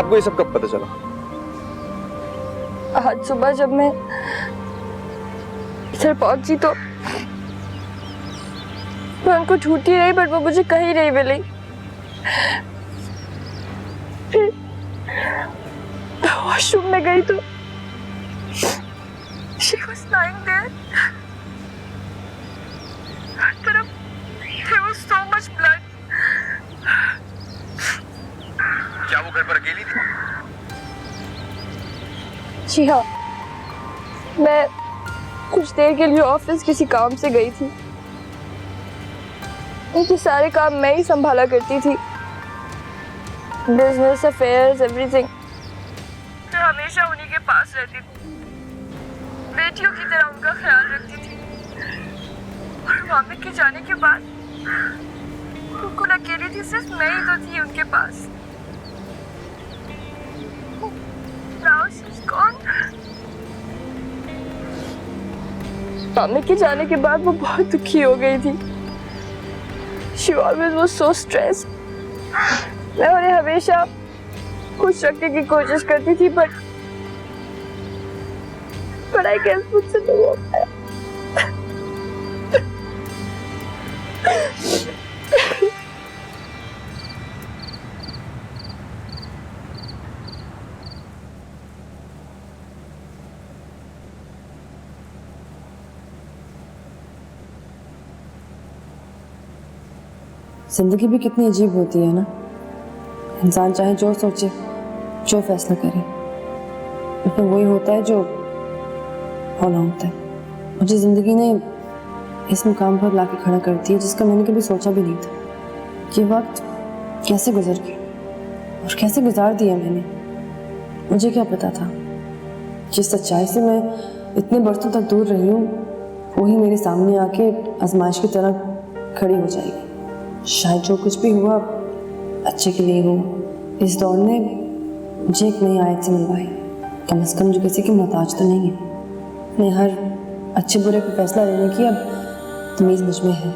आपको ये सब कब पता चला? आज सुबह जब मैं इधर पहुंची तो मैं उनको ढूंढती रही, बट वो मुझे कहीं नहीं मिली। फिर वॉशरूम में गई तो she was lying there. हर तरफ there was so much blood. क्या वो घर पर अकेली थी? जी हाँ, मैं कुछ देर के लिए ऑफिस किसी काम से गई थी। उनके सारे काम मैं ही संभाला करती थी, बिजनेस, अफेयर्स, एवरीथिंग। मैं हमेशा उन्हीं के पास रहती थी, बेटियों की तरह उनका ख्याल रखती थी। और मामी के जाने के बाद बिल्कुल अकेली थी, सिर्फ मैं ही तो थी उनके पास। Now she's gone. मामी के जाने के बाद वो बहुत दुखी हो गई थी। She always was so stressed. मैं उन्हें हमेशा खुश रखने की कोशिश करती थी, but I guess मुझसे नहीं हो पाया। जिंदगी भी कितनी अजीब होती है ना। इंसान चाहे जो सोचे, जो फैसला करे, लेकिन वही होता है जो होना होता है। मुझे जिंदगी ने इस मुकाम पर लाके खड़ा कर दिया जिसका मैंने कभी सोचा भी नहीं था। ये वक्त कैसे गुजर गया और कैसे गुजार दिया मैंने, मुझे क्या पता था। जिस सच्चाई से मैं इतने बरसों तक दूर रही हूँ, वही मेरे सामने आके आजमाइश की तरह खड़ी हो जाएगी। शायद जो कुछ भी हुआ अच्छे के लिए हुआ। इस दौर ने मुझे एक नई आयत से मिलवाई, कम से कम जो किसी की मोहताज तो नहीं है। अपने हर अच्छे बुरे को फैसला लेने की अब तमीज़ मुझ में है।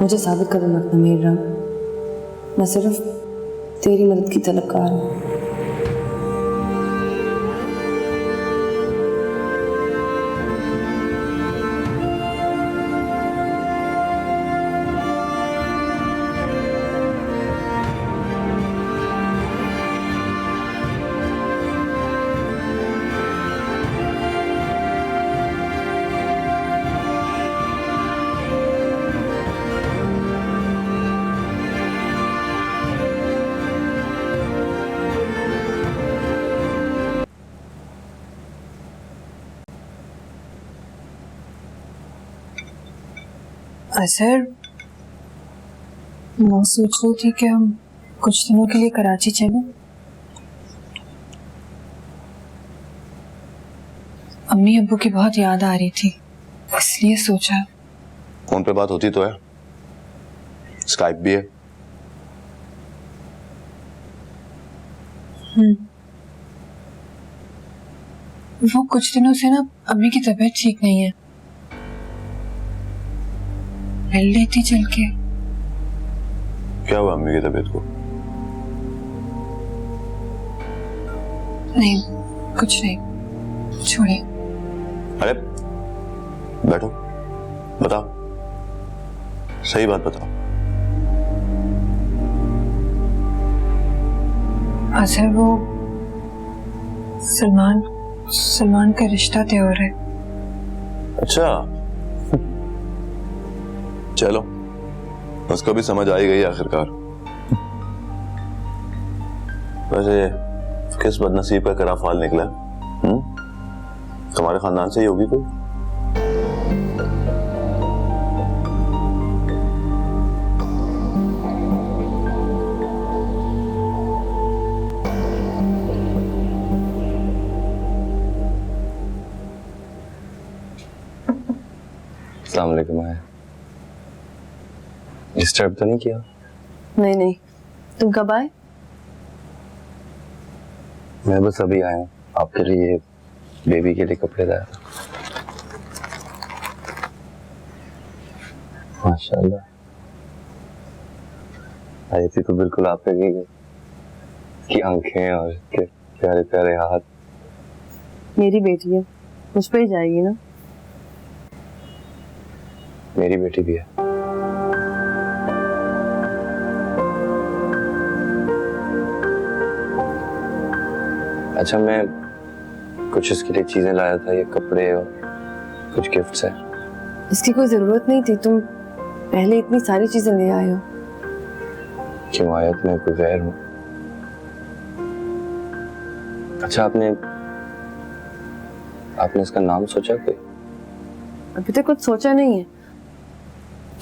मुझे साबित कदम रखना मेरे रब, मैं सिर्फ तेरी मदद की तलबकार हूँ। अजहर, मैं सोच रही थी कि हम कुछ दिनों के लिए कराची चलें। अम्मी अब्बू की बहुत याद आ रही थी, इसलिए सोचा। फोन पे बात होती तो है, स्काइप भी है। वो कुछ दिनों से ना अम्मी की तबीयत ठीक नहीं है, मिल लेती चल के। क्या हुआ अम्मी की तबीयत को? नहीं, कुछ नहीं, छोड़िए। अरे बैठो, बताओ, सही बात बताओ। अजहर, वो सलमान का रिश्ता तय हो रहा है। अच्छा, चलो, उसको भी समझ आ ही गई आखिरकार। वैसे किस बदनसीब का करा फाल निकला? तुम्हारे खानदान से ही होगी कोई? अस्सलाम वालेकुम। डिस्टर्ब तो नहीं किया? नहीं, तुम कब आए? मैं बस अभी आया हूँ, आपके लिए बेबी के लिए कपड़े लाया था। माशाल्लाह, आई थी तो बिल्कुल आप पे गई। की आंखें और इसके प्यारे प्यारे हाथ। मेरी बेटी है, उस पे ही जाएगी ना। मेरी बेटी भी है। अच्छा, मैं कुछ इसके लिए चीजें लाया था, ये कपड़े और कुछ गिफ्ट्स है। इसकी कोई जरूरत नहीं थी, तुम पहले इतनी सारी चीजें ले आए हो। क्यों आयत, मैं कोई गैर हूँ? अच्छा, आपने इसका नाम सोचा कोई? अभी तक कुछ सोचा नहीं है,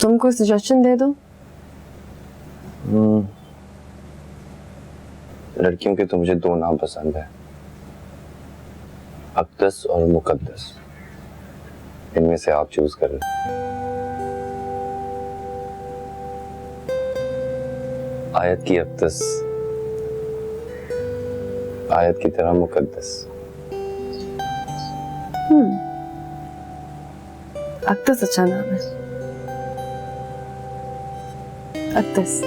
तुम कोई सजेशन दे दो। लड़कियों के तो मुझे 2 नाम पसंद है, अक़दस और मुक़द्दस। इनमें से आप चूज कर लें। आयत की अक़दस, आयत की तरह मुक़द्दस। अक़दस अच्छा नाम है, अक़दस।